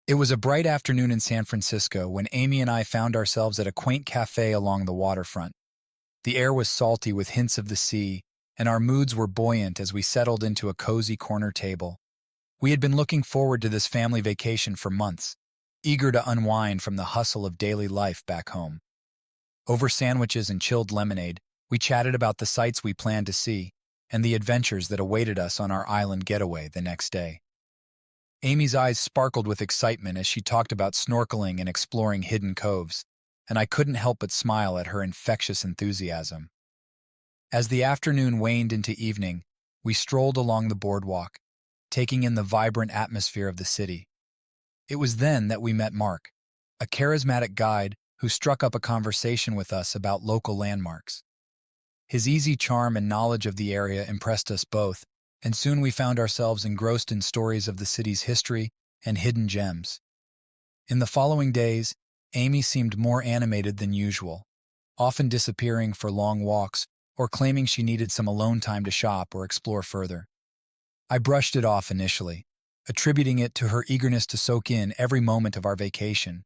It was a bright afternoon in San Francisco when Amy and I found ourselves at a quaint cafe along the waterfront. The air was salty with hints of the sea, and our moods were buoyant as we settled into a cozy corner table. We had been looking forward to this family vacation for months, eager to unwind from the hustle of daily life back home. Over sandwiches and chilled lemonade, we chatted about the sights we planned to see and the adventures that awaited us on our island getaway the next day. Amy's eyes sparkled with excitement as she talked about snorkeling and exploring hidden coves, and I couldn't help but smile at her infectious enthusiasm. As the afternoon waned into evening, we strolled along the boardwalk, taking in the vibrant atmosphere of the city. It was then that we met Mark, a charismatic guide who struck up a conversation with us about local landmarks. His easy charm and knowledge of the area impressed us both, and soon we found ourselves engrossed in stories of the city's history and hidden gems. In the following days, Amy seemed more animated than usual, often disappearing for long walks or claiming she needed some alone time to shop or explore further. I brushed it off initially, attributing it to her eagerness to soak in every moment of our vacation.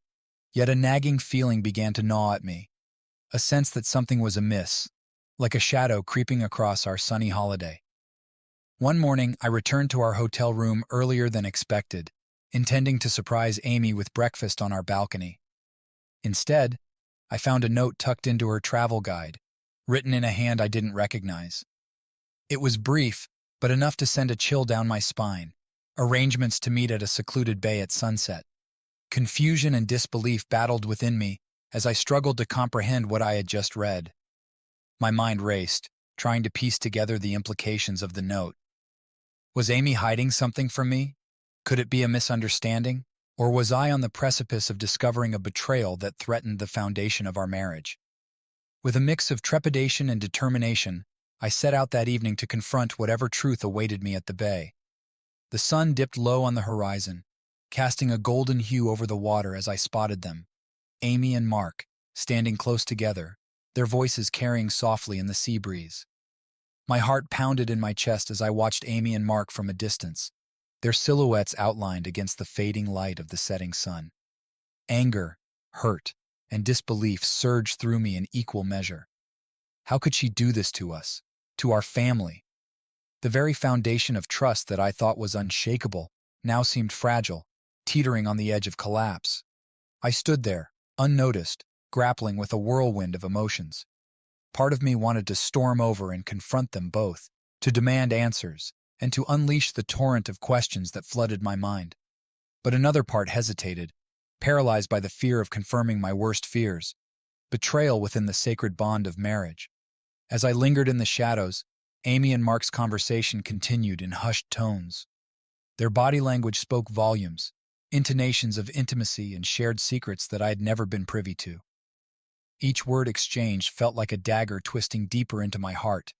Yet a nagging feeling began to gnaw at me, a sense that something was amiss, like a shadow creeping across our sunny holiday. One morning, I returned to our hotel room earlier than expected, intending to surprise Amy with breakfast on our balcony. Instead, I found a note tucked into her travel guide, written in a hand I didn't recognize. It was brief, but enough to send a chill down my spine. Arrangements to meet at a secluded bay at sunset. Confusion and disbelief battled within me as I struggled to comprehend what I had just read. My mind raced, trying to piece together the implications of the note. Was Amy hiding something from me? Could it be a misunderstanding? Or was I on the precipice of discovering a betrayal that threatened the foundation of our marriage? With a mix of trepidation and determination, I set out that evening to confront whatever truth awaited me at the bay. The sun dipped low on the horizon, casting a golden hue over the water as I spotted them, Amy and Mark, standing close together, their voices carrying softly in the sea breeze. My heart pounded in my chest as I watched Amy and Mark from a distance, their silhouettes outlined against the fading light of the setting sun. Anger, hurt, and disbelief surged through me in equal measure. How could she do this to us, to our family? The very foundation of trust that I thought was unshakable now seemed fragile, teetering on the edge of collapse. I stood there, unnoticed, grappling with a whirlwind of emotions. Part of me wanted to storm over and confront them both, to demand answers, and to unleash the torrent of questions that flooded my mind. But another part hesitated, paralyzed by the fear of confirming my worst fears, betrayal within the sacred bond of marriage. As I lingered in the shadows, Amy and Mark's conversation continued in hushed tones. Their body language spoke volumes, intonations of intimacy and shared secrets that I had never been privy to. Each word exchanged felt like a dagger twisting deeper into my heart,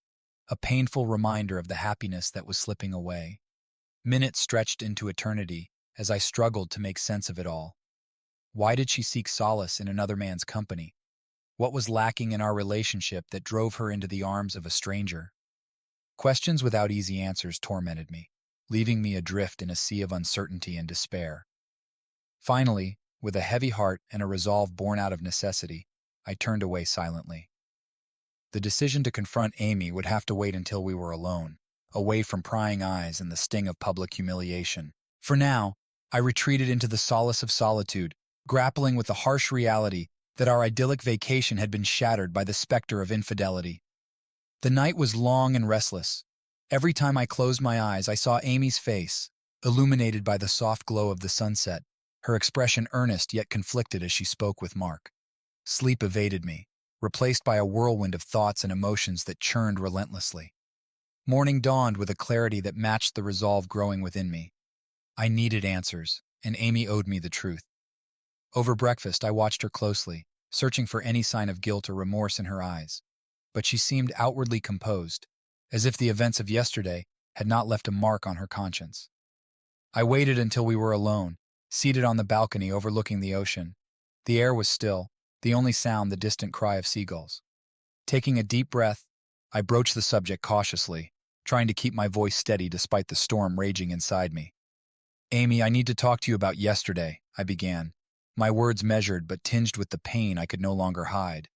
a painful reminder of the happiness that was slipping away. Minutes stretched into eternity as I struggled to make sense of it all. Why did she seek solace in another man's company? What was lacking in our relationship that drove her into the arms of a stranger? Questions without easy answers tormented me, leaving me adrift in a sea of uncertainty and despair. Finally, with a heavy heart and a resolve born out of necessity, I turned away silently. The decision to confront Amy would have to wait until we were alone, away from prying eyes and the sting of public humiliation. For now, I retreated into the solace of solitude, grappling with the harsh reality that our idyllic vacation had been shattered by the specter of infidelity. The night was long and restless. Every time I closed my eyes, I saw Amy's face, illuminated by the soft glow of the sunset, her expression earnest yet conflicted as she spoke with Mark. Sleep evaded me, replaced by a whirlwind of thoughts and emotions that churned relentlessly. Morning dawned with a clarity that matched the resolve growing within me. I needed answers, and Amy owed me the truth. Over breakfast, I watched her closely, searching for any sign of guilt or remorse in her eyes. But she seemed outwardly composed, as if the events of yesterday had not left a mark on her conscience. I waited until we were alone, seated on the balcony overlooking the ocean. The air was still, the only sound the distant cry of seagulls. Taking a deep breath, I broached the subject cautiously, trying to keep my voice steady despite the storm raging inside me. Amy, I need to talk to you about yesterday, I began, my words measured but tinged with the pain I could no longer hide.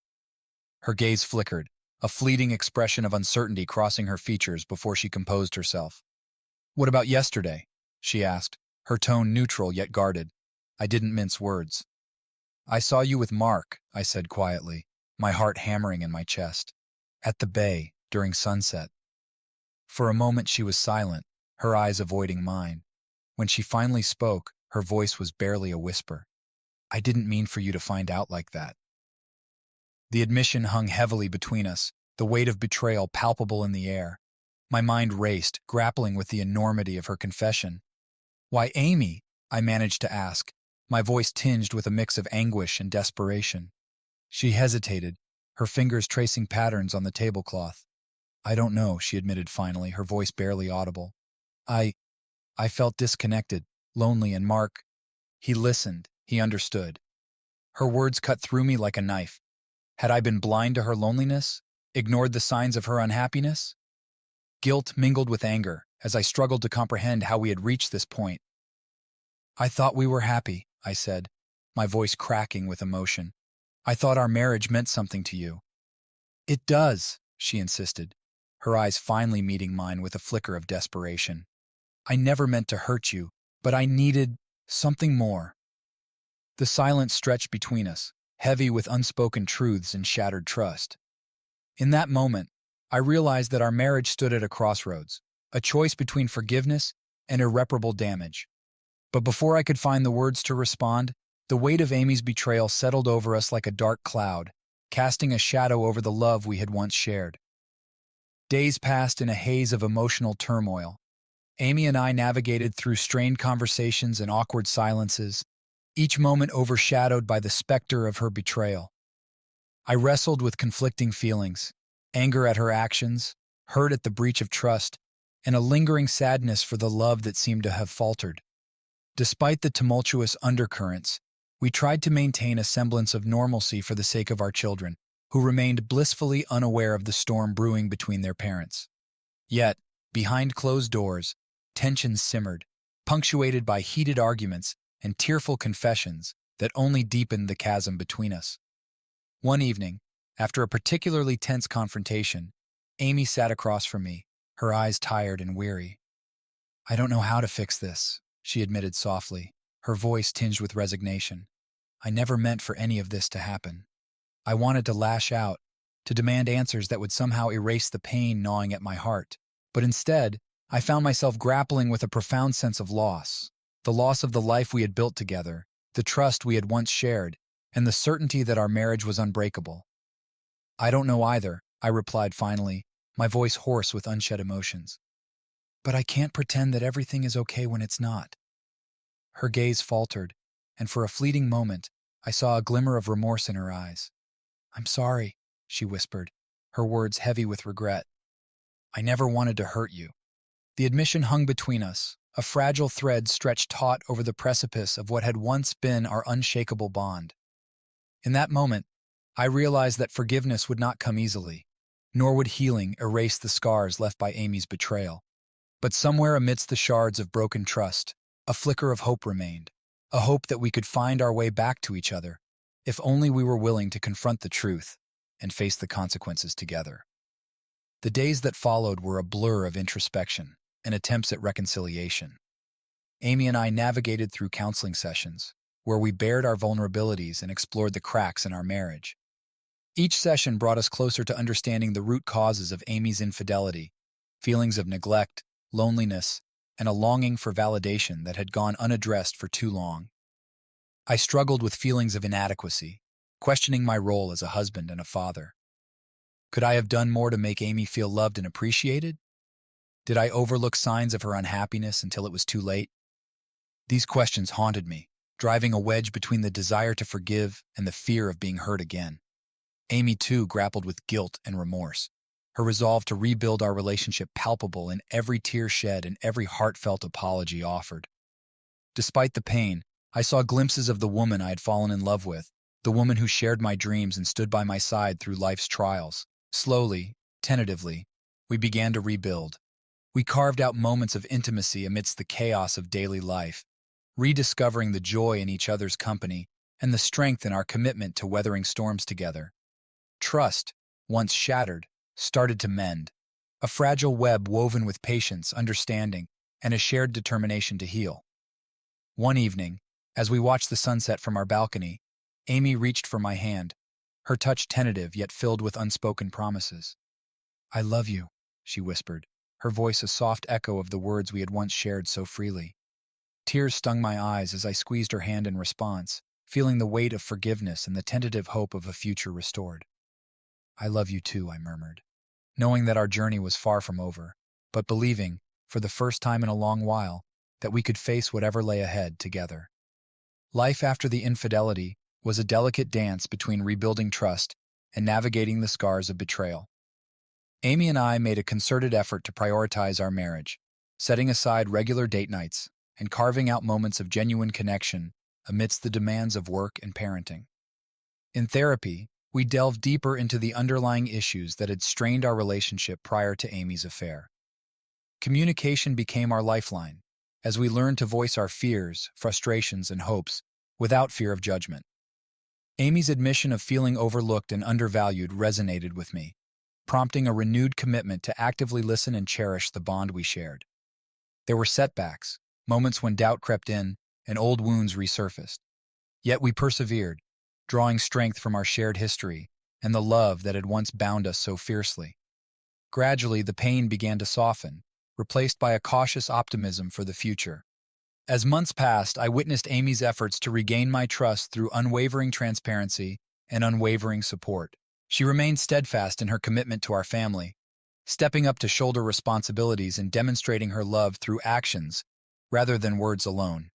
Her gaze flickered, a fleeting expression of uncertainty crossing her features before she composed herself. What about yesterday? She asked, her tone neutral yet guarded. I didn't mince words. I saw you with Mark, I said quietly, my heart hammering in my chest. At the bay, during sunset. For a moment she was silent, her eyes avoiding mine. When she finally spoke, her voice was barely a whisper. I didn't mean for you to find out like that. The admission hung heavily between us, the weight of betrayal palpable in the air. My mind raced, grappling with the enormity of her confession. Why, Amy? I managed to ask, my voice tinged with a mix of anguish and desperation. She hesitated, her fingers tracing patterns on the tablecloth. I don't know, she admitted finally, her voice barely audible. I felt disconnected, lonely, and Mark. He listened, he understood. Her words cut through me like a knife. Had I been blind to her loneliness? Ignored the signs of her unhappiness? Guilt mingled with anger as I struggled to comprehend how we had reached this point. I thought we were happy, I said, my voice cracking with emotion. I thought our marriage meant something to you. It does, she insisted, her eyes finally meeting mine with a flicker of desperation. I never meant to hurt you, but I needed something more. The silence stretched between us, heavy with unspoken truths and shattered trust. In that moment, I realized that our marriage stood at a crossroads, a choice between forgiveness and irreparable damage. But before I could find the words to respond, the weight of Amy's betrayal settled over us like a dark cloud, casting a shadow over the love we had once shared. Days passed in a haze of emotional turmoil. Amy and I navigated through strained conversations and awkward silences, each moment overshadowed by the specter of her betrayal. I wrestled with conflicting feelings, anger at her actions, hurt at the breach of trust, and a lingering sadness for the love that seemed to have faltered. Despite the tumultuous undercurrents, we tried to maintain a semblance of normalcy for the sake of our children, who remained blissfully unaware of the storm brewing between their parents. Yet, behind closed doors, tensions simmered, punctuated by heated arguments and tearful confessions that only deepened the chasm between us. One evening, after a particularly tense confrontation, Amy sat across from me, her eyes tired and weary. I don't know how to fix this, she admitted softly, her voice tinged with resignation. I never meant for any of this to happen. I wanted to lash out, to demand answers that would somehow erase the pain gnawing at my heart. But instead, I found myself grappling with a profound sense of loss. The loss of the life we had built together, the trust we had once shared, and the certainty that our marriage was unbreakable. I don't know either, I replied finally, my voice hoarse with unshed emotions. But I can't pretend that everything is okay when it's not. Her gaze faltered, and for a fleeting moment, I saw a glimmer of remorse in her eyes. I'm sorry, she whispered, her words heavy with regret. I never wanted to hurt you. The admission hung between us, a fragile thread stretched taut over the precipice of what had once been our unshakable bond. In that moment, I realized that forgiveness would not come easily, nor would healing erase the scars left by Amy's betrayal. But somewhere amidst the shards of broken trust, a flicker of hope remained, a hope that we could find our way back to each other, if only we were willing to confront the truth and face the consequences together. The days that followed were a blur of introspection and attempts at reconciliation. Amy and I navigated through counseling sessions, where we bared our vulnerabilities and explored the cracks in our marriage. Each session brought us closer to understanding the root causes of Amy's infidelity, feelings of neglect, loneliness, and a longing for validation that had gone unaddressed for too long. I struggled with feelings of inadequacy, questioning my role as a husband and a father. Could I have done more to make Amy feel loved and appreciated? Did I overlook signs of her unhappiness until it was too late? These questions haunted me, driving a wedge between the desire to forgive and the fear of being hurt again. Amy, too, grappled with guilt and remorse, her resolve to rebuild our relationship palpable in every tear shed and every heartfelt apology offered. Despite the pain, I saw glimpses of the woman I had fallen in love with, the woman who shared my dreams and stood by my side through life's trials. Slowly, tentatively, we began to rebuild. We carved out moments of intimacy amidst the chaos of daily life, rediscovering the joy in each other's company and the strength in our commitment to weathering storms together. Trust, once shattered, started to mend, a fragile web woven with patience, understanding, and a shared determination to heal. One evening, as we watched the sunset from our balcony, Amy reached for my hand, her touch tentative yet filled with unspoken promises. "I love you," she whispered, her voice a soft echo of the words we had once shared so freely. Tears stung my eyes as I squeezed her hand in response, feeling the weight of forgiveness and the tentative hope of a future restored. "I love you too," I murmured, knowing that our journey was far from over, but believing, for the first time in a long while, that we could face whatever lay ahead together. Life after the infidelity was a delicate dance between rebuilding trust and navigating the scars of betrayal. Amy and I made a concerted effort to prioritize our marriage, setting aside regular date nights and carving out moments of genuine connection amidst the demands of work and parenting. In therapy, we delved deeper into the underlying issues that had strained our relationship prior to Amy's affair. Communication became our lifeline, as we learned to voice our fears, frustrations, and hopes without fear of judgment. Amy's admission of feeling overlooked and undervalued resonated with me, prompting a renewed commitment to actively listen and cherish the bond we shared. There were setbacks, moments when doubt crept in, and old wounds resurfaced. Yet we persevered, drawing strength from our shared history and the love that had once bound us so fiercely. Gradually, the pain began to soften, replaced by a cautious optimism for the future. As months passed, I witnessed Amy's efforts to regain my trust through unwavering transparency and unwavering support. She remained steadfast in her commitment to our family, stepping up to shoulder responsibilities and demonstrating her love through actions rather than words alone.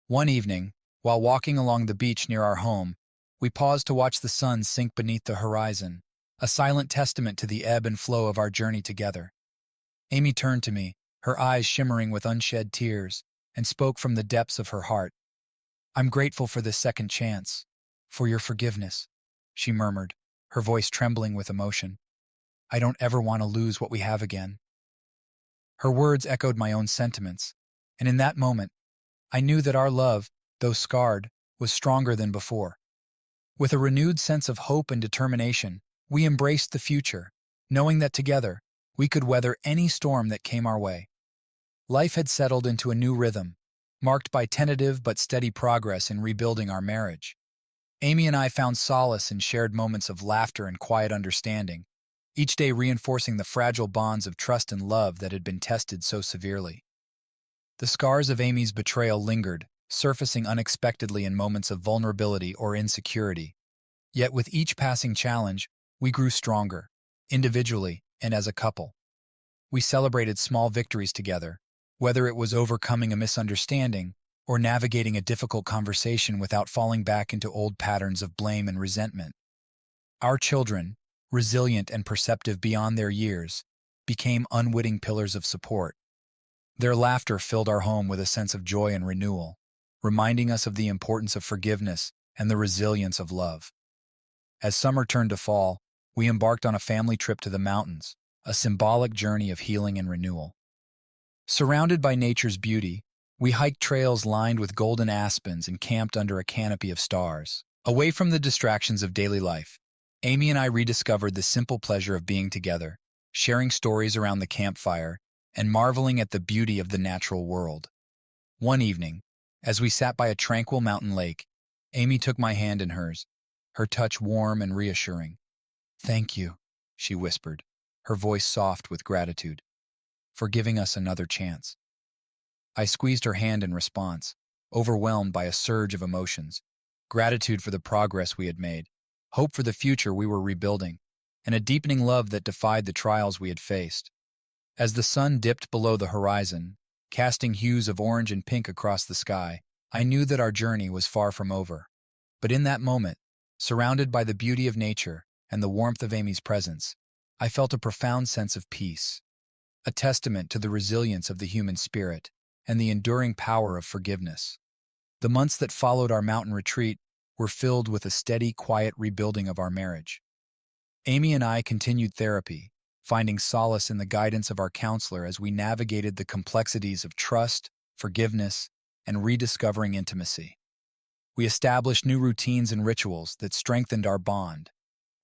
One evening, while walking along the beach near our home, we paused to watch the sun sink beneath the horizon, a silent testament to the ebb and flow of our journey together. Amy turned to me, her eyes shimmering with unshed tears, and spoke from the depths of her heart. "I'm grateful for this second chance, for your forgiveness," she murmured, her voice trembling with emotion. "I don't ever want to lose what we have again." Her words echoed my own sentiments, and in that moment, I knew that our love, though scarred, was stronger than before. With a renewed sense of hope and determination, we embraced the future, knowing that together, we could weather any storm that came our way. Life had settled into a new rhythm, marked by tentative but steady progress in rebuilding our marriage. Amy and I found solace in shared moments of laughter and quiet understanding, each day reinforcing the fragile bonds of trust and love that had been tested so severely. The scars of Amy's betrayal lingered, surfacing unexpectedly in moments of vulnerability or insecurity. Yet with each passing challenge, we grew stronger, individually and as a couple. We celebrated small victories together, whether it was overcoming a misunderstanding or navigating a difficult conversation without falling back into old patterns of blame and resentment. Our children, resilient and perceptive beyond their years, became unwitting pillars of support. Their laughter filled our home with a sense of joy and renewal, reminding us of the importance of forgiveness and the resilience of love. As summer turned to fall, we embarked on a family trip to the mountains, a symbolic journey of healing and renewal. Surrounded by nature's beauty, we hiked trails lined with golden aspens and camped under a canopy of stars. Away from the distractions of daily life, Amy and I rediscovered the simple pleasure of being together, sharing stories around the campfire, and marveling at the beauty of the natural world. One evening, as we sat by a tranquil mountain lake, Amy took my hand in hers, her touch warm and reassuring. "Thank you," she whispered, her voice soft with gratitude, "for giving us another chance." I squeezed her hand in response, overwhelmed by a surge of emotions: gratitude for the progress we had made, hope for the future we were rebuilding, and a deepening love that defied the trials we had faced. As the sun dipped below the horizon, casting hues of orange and pink across the sky, I knew that our journey was far from over. But in that moment, surrounded by the beauty of nature and the warmth of Amy's presence, I felt a profound sense of peace, a testament to the resilience of the human spirit and the enduring power of forgiveness. The months that followed our mountain retreat were filled with a steady, quiet rebuilding of our marriage. Amy and I continued therapy, finding solace in the guidance of our counselor as we navigated the complexities of trust, forgiveness, and rediscovering intimacy. We established new routines and rituals that strengthened our bond.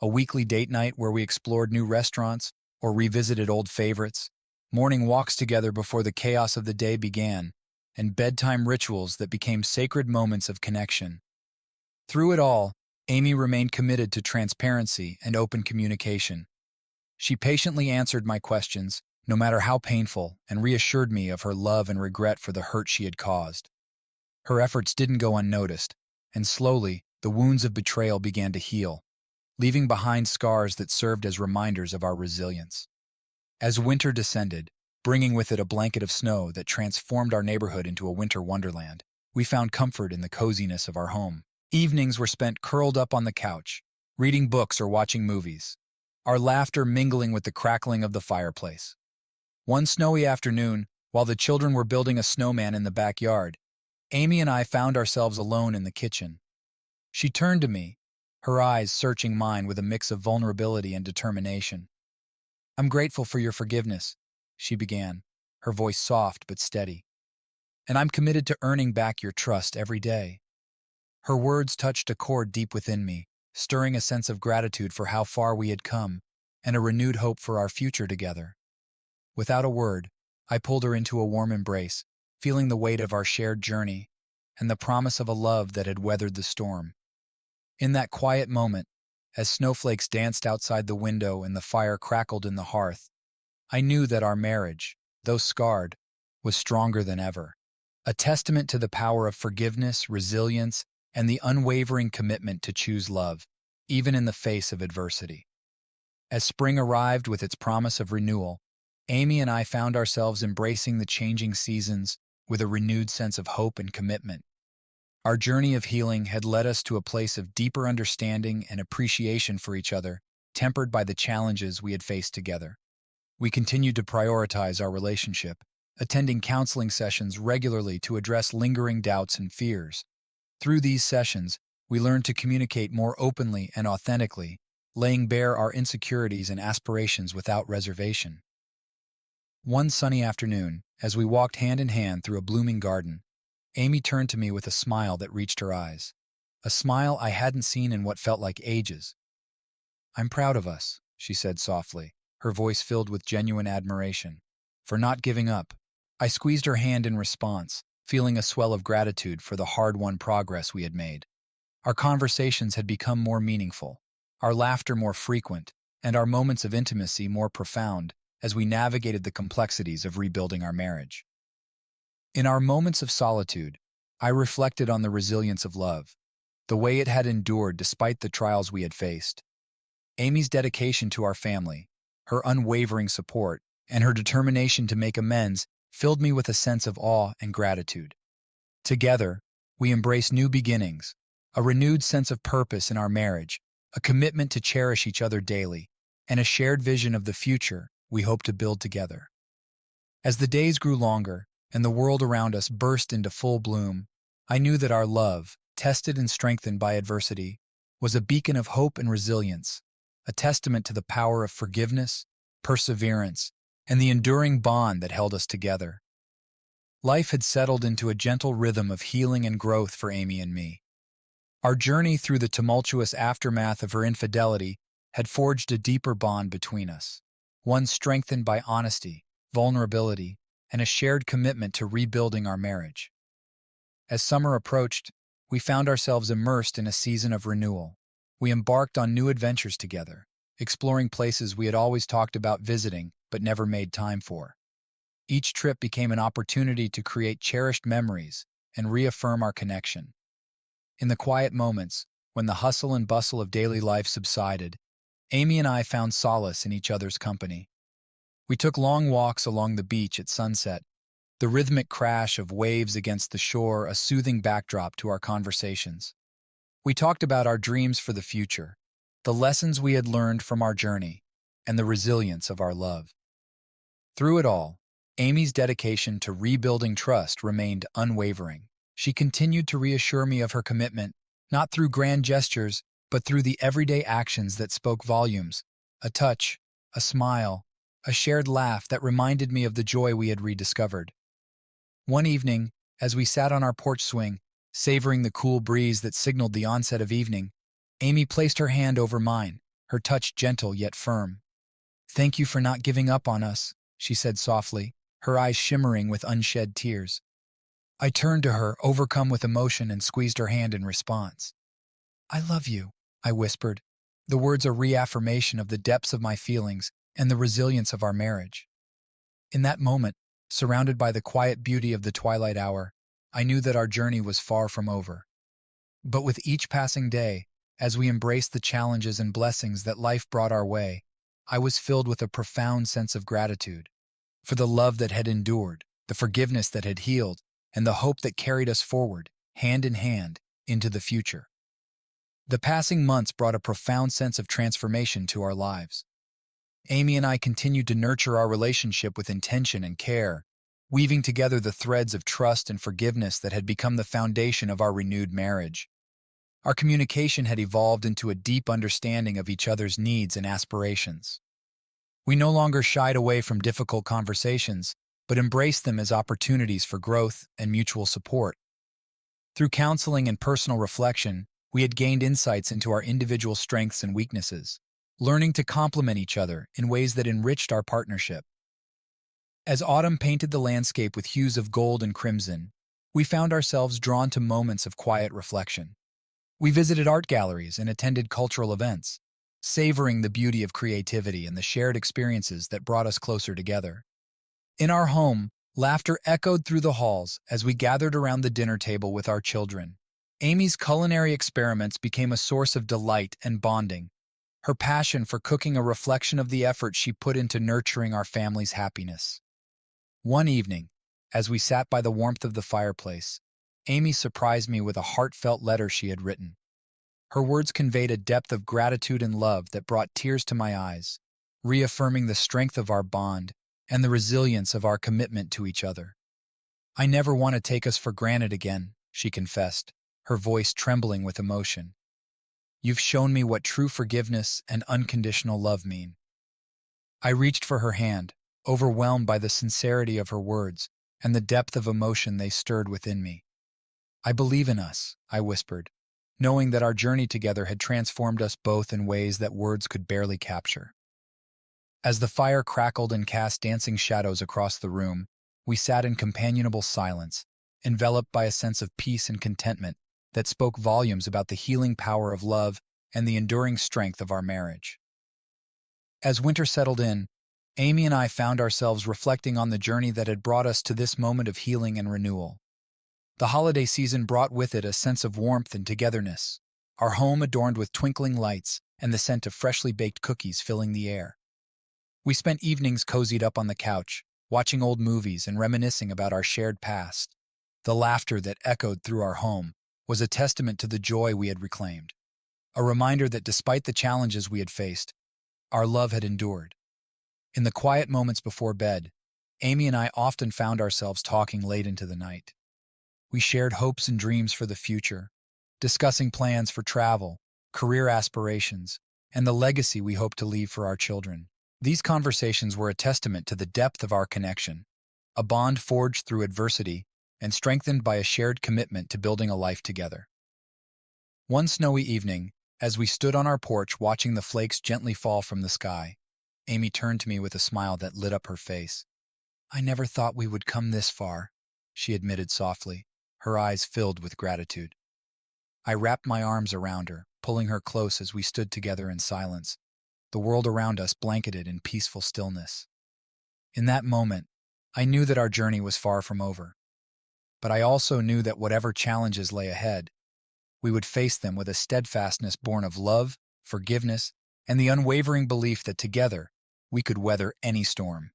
A weekly date night where we explored new restaurants or revisited old favorites, morning walks together before the chaos of the day began, and bedtime rituals that became sacred moments of connection. Through it all, Amy remained committed to transparency and open communication. She patiently answered my questions, no matter how painful, and reassured me of her love and regret for the hurt she had caused. Her efforts didn't go unnoticed, and slowly, the wounds of betrayal began to heal, leaving behind scars that served as reminders of our resilience. As winter descended, bringing with it a blanket of snow that transformed our neighborhood into a winter wonderland, we found comfort in the coziness of our home. Evenings were spent curled up on the couch, reading books or watching movies, our laughter mingling with the crackling of the fireplace. One snowy afternoon, while the children were building a snowman in the backyard, Amy and I found ourselves alone in the kitchen. She turned to me, her eyes searching mine with a mix of vulnerability and determination. "I'm grateful for your forgiveness," she began, her voice soft but steady. "And I'm committed to earning back your trust every day." Her words touched a chord deep within me, stirring a sense of gratitude for how far we had come and a renewed hope for our future together. Without a word, I pulled her into a warm embrace, feeling the weight of our shared journey and the promise of a love that had weathered the storm. In that quiet moment, as snowflakes danced outside the window and the fire crackled in the hearth, I knew that our marriage, though scarred, was stronger than ever, a testament to the power of forgiveness, resilience, and the unwavering commitment to choose love, even in the face of adversity. As spring arrived with its promise of renewal, Amy and I found ourselves embracing the changing seasons with a renewed sense of hope and commitment. Our journey of healing had led us to a place of deeper understanding and appreciation for each other, tempered by the challenges we had faced together. We continued to prioritize our relationship, attending counseling sessions regularly to address lingering doubts and fears. Through these sessions, we learned to communicate more openly and authentically, laying bare our insecurities and aspirations without reservation. One sunny afternoon, as we walked hand in hand through a blooming garden, Amy turned to me with a smile that reached her eyes, a smile I hadn't seen in what felt like ages. "I'm proud of us," she said softly, her voice filled with genuine admiration, "for not giving up." I squeezed her hand in response, feeling a swell of gratitude for the hard-won progress we had made. Our conversations had become more meaningful, our laughter more frequent, and our moments of intimacy more profound as we navigated the complexities of rebuilding our marriage. In our moments of solitude, I reflected on the resilience of love, the way it had endured despite the trials we had faced. Amy's dedication to our family, her unwavering support, and her determination to make amends filled me with a sense of awe and gratitude. Together, we embraced new beginnings, a renewed sense of purpose in our marriage, a commitment to cherish each other daily, and a shared vision of the future we hope to build together. As the days grew longer and the world around us burst into full bloom, I knew that our love, tested and strengthened by adversity, was a beacon of hope and resilience, a testament to the power of forgiveness, perseverance, and the enduring bond that held us together. Life had settled into a gentle rhythm of healing and growth for Amy and me. Our journey through the tumultuous aftermath of her infidelity had forged a deeper bond between us, one strengthened by honesty, vulnerability, and a shared commitment to rebuilding our marriage. As summer approached, we found ourselves immersed in a season of renewal. We embarked on new adventures together, exploring places we had always talked about visiting but never made time for. Each trip became an opportunity to create cherished memories and reaffirm our connection. In the quiet moments, when the hustle and bustle of daily life subsided, Amy and I found solace in each other's company. We took long walks along the beach at sunset, the rhythmic crash of waves against the shore a soothing backdrop to our conversations. We talked about our dreams for the future, the lessons we had learned from our journey, and the resilience of our love. Through it all, Amy's dedication to rebuilding trust remained unwavering. She continued to reassure me of her commitment, not through grand gestures, but through the everyday actions that spoke volumes: a touch, a smile, a shared laugh that reminded me of the joy we had rediscovered. One evening, as we sat on our porch swing, savoring the cool breeze that signaled the onset of evening, Amy placed her hand over mine, her touch gentle yet firm. "Thank you for not giving up on us," she said softly, her eyes shimmering with unshed tears. I turned to her, overcome with emotion, and squeezed her hand in response. "I love you," I whispered, the words a reaffirmation of the depths of my feelings and the resilience of our marriage. In that moment, surrounded by the quiet beauty of the twilight hour, I knew that our journey was far from over. But with each passing day, as we embraced the challenges and blessings that life brought our way, I was filled with a profound sense of gratitude for the love that had endured, the forgiveness that had healed, and the hope that carried us forward, hand in hand, into the future. The passing months brought a profound sense of transformation to our lives. Amy and I continued to nurture our relationship with intention and care, weaving together the threads of trust and forgiveness that had become the foundation of our renewed marriage. Our communication had evolved into a deep understanding of each other's needs and aspirations. We no longer shied away from difficult conversations, but embraced them as opportunities for growth and mutual support. Through counseling and personal reflection, we had gained insights into our individual strengths and weaknesses, learning to complement each other in ways that enriched our partnership. As autumn painted the landscape with hues of gold and crimson, we found ourselves drawn to moments of quiet reflection. We visited art galleries and attended cultural events, savoring the beauty of creativity and the shared experiences that brought us closer together. In our home, laughter echoed through the halls as we gathered around the dinner table with our children. Amy's culinary experiments became a source of delight and bonding, her passion for cooking a reflection of the effort she put into nurturing our family's happiness. One evening, as we sat by the warmth of the fireplace, Amy surprised me with a heartfelt letter she had written. Her words conveyed a depth of gratitude and love that brought tears to my eyes, reaffirming the strength of our bond and the resilience of our commitment to each other. "I never want to take us for granted again," she confessed, her voice trembling with emotion. "You've shown me what true forgiveness and unconditional love mean." I reached for her hand, overwhelmed by the sincerity of her words and the depth of emotion they stirred within me. "I believe in us," I whispered, knowing that our journey together had transformed us both in ways that words could barely capture. As the fire crackled and cast dancing shadows across the room, we sat in companionable silence, enveloped by a sense of peace and contentment that spoke volumes about the healing power of love and the enduring strength of our marriage. As winter settled in, Amy and I found ourselves reflecting on the journey that had brought us to this moment of healing and renewal. The holiday season brought with it a sense of warmth and togetherness, our home adorned with twinkling lights and the scent of freshly baked cookies filling the air. We spent evenings cozied up on the couch, watching old movies and reminiscing about our shared past. The laughter that echoed through our home was a testament to the joy we had reclaimed, a reminder that despite the challenges we had faced, our love had endured. In the quiet moments before bed, Amy and I often found ourselves talking late into the night. We shared hopes and dreams for the future, discussing plans for travel, career aspirations, and the legacy we hope to leave for our children. These conversations were a testament to the depth of our connection, a bond forged through adversity and strengthened by a shared commitment to building a life together. One snowy evening, as we stood on our porch watching the flakes gently fall from the sky, Amy turned to me with a smile that lit up her face. "I never thought we would come this far," she admitted softly, her eyes filled with gratitude. I wrapped my arms around her, pulling her close as we stood together in silence, the world around us blanketed in peaceful stillness. In that moment, I knew that our journey was far from over. But I also knew that whatever challenges lay ahead, we would face them with a steadfastness born of love, forgiveness, and the unwavering belief that together we could weather any storm.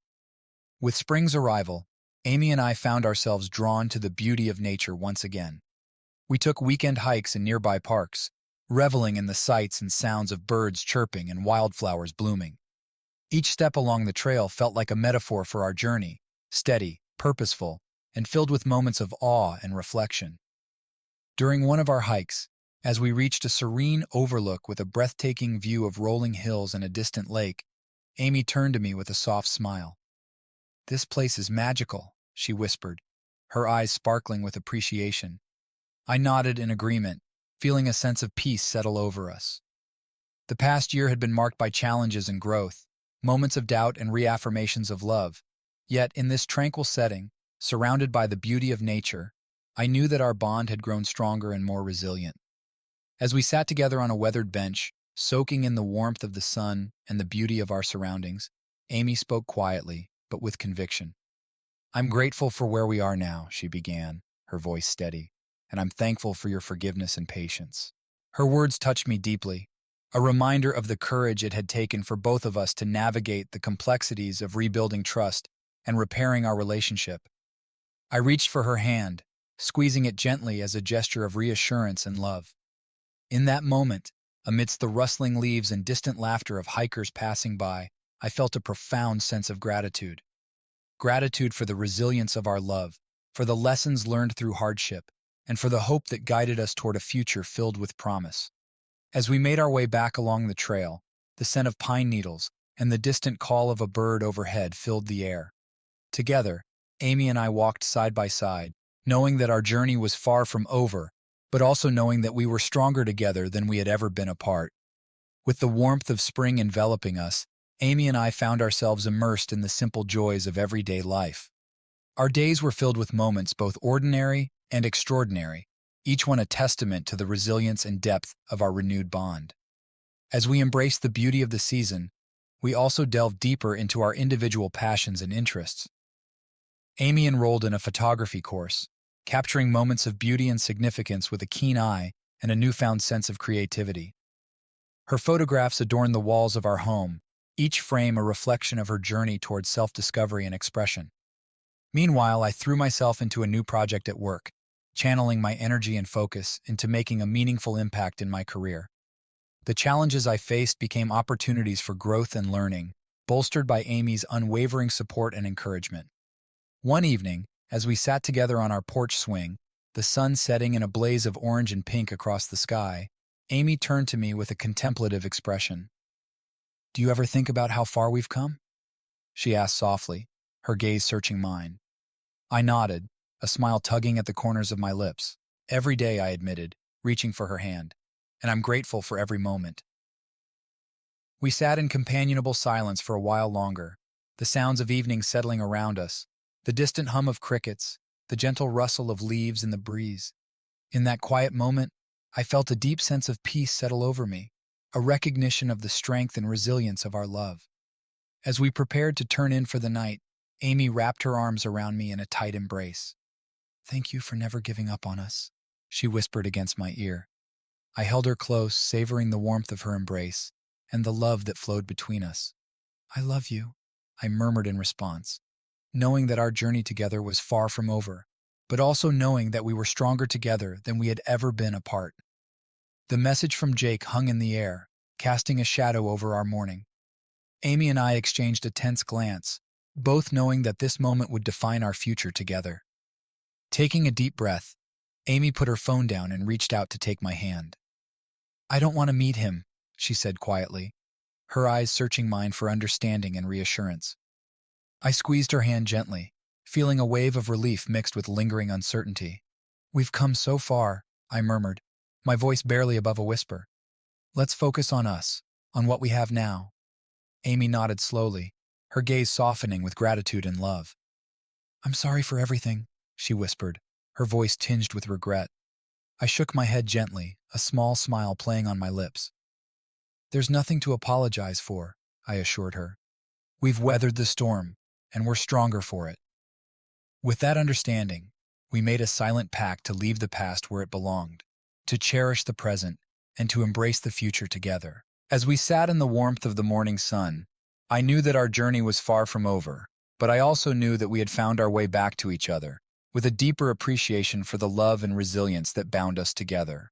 With spring's arrival, Amy and I found ourselves drawn to the beauty of nature once again. We took weekend hikes in nearby parks, reveling in the sights and sounds of birds chirping and wildflowers blooming. Each step along the trail felt like a metaphor for our journey, steady, purposeful, and filled with moments of awe and reflection. During one of our hikes, as we reached a serene overlook with a breathtaking view of rolling hills and a distant lake, Amy turned to me with a soft smile. "This place is magical," she whispered, her eyes sparkling with appreciation. I nodded in agreement, feeling a sense of peace settle over us. The past year had been marked by challenges and growth, moments of doubt and reaffirmations of love. Yet, in this tranquil setting, surrounded by the beauty of nature, I knew that our bond had grown stronger and more resilient. As we sat together on a weathered bench, soaking in the warmth of the sun and the beauty of our surroundings, Amy spoke quietly, but with conviction. "I'm grateful for where we are now," she began, her voice steady, "and I'm thankful for your forgiveness and patience." Her words touched me deeply, a reminder of the courage it had taken for both of us to navigate the complexities of rebuilding trust and repairing our relationship. I reached for her hand, squeezing it gently as a gesture of reassurance and love. In that moment, amidst the rustling leaves and distant laughter of hikers passing by, I felt a profound sense of gratitude. Gratitude for the resilience of our love, for the lessons learned through hardship, and for the hope that guided us toward a future filled with promise. As we made our way back along the trail, the scent of pine needles and the distant call of a bird overhead filled the air. Together, Amy and I walked side by side, knowing that our journey was far from over, but also knowing that we were stronger together than we had ever been apart. With the warmth of spring enveloping us, Amy and I found ourselves immersed in the simple joys of everyday life. Our days were filled with moments both ordinary and extraordinary, each one a testament to the resilience and depth of our renewed bond. As we embraced the beauty of the season, we also delved deeper into our individual passions and interests. Amy enrolled in a photography course, capturing moments of beauty and significance with a keen eye and a newfound sense of creativity. Her photographs adorned the walls of our home, each frame a reflection of her journey towards self-discovery and expression. Meanwhile, I threw myself into a new project at work, channeling my energy and focus into making a meaningful impact in my career. The challenges I faced became opportunities for growth and learning, bolstered by Amy's unwavering support and encouragement. One evening, as we sat together on our porch swing, the sun setting in a blaze of orange and pink across the sky, Amy turned to me with a contemplative expression. "Do you ever think about how far we've come?" she asked softly, her gaze searching mine. I nodded, a smile tugging at the corners of my lips. "Every day," I admitted, reaching for her hand, "and I'm grateful for every moment." We sat in companionable silence for a while longer, the sounds of evening settling around us, the distant hum of crickets, the gentle rustle of leaves in the breeze. In that quiet moment, I felt a deep sense of peace settle over me, a recognition of the strength and resilience of our love. As we prepared to turn in for the night, Amy wrapped her arms around me in a tight embrace. "Thank you for never giving up on us," she whispered against my ear. I held her close, savoring the warmth of her embrace and the love that flowed between us. "I love you," I murmured in response, knowing that our journey together was far from over, but also knowing that we were stronger together than we had ever been apart. The message from Jake hung in the air, casting a shadow over our morning. Amy and I exchanged a tense glance, both knowing that this moment would define our future together. Taking a deep breath, Amy put her phone down and reached out to take my hand. "I don't want to meet him," she said quietly, her eyes searching mine for understanding and reassurance. I squeezed her hand gently, feeling a wave of relief mixed with lingering uncertainty. "We've come so far," I murmured, my voice barely above a whisper. "Let's focus on us, on what we have now." Amy nodded slowly, her gaze softening with gratitude and love. "I'm sorry for everything," she whispered, her voice tinged with regret. I shook my head gently, a small smile playing on my lips. "There's nothing to apologize for," I assured her. "We've weathered the storm, and we're stronger for it." With that understanding, we made a silent pact to leave the past where it belonged, to cherish the present, and to embrace the future together. As we sat in the warmth of the morning sun, I knew that our journey was far from over, but I also knew that we had found our way back to each other, with a deeper appreciation for the love and resilience that bound us together.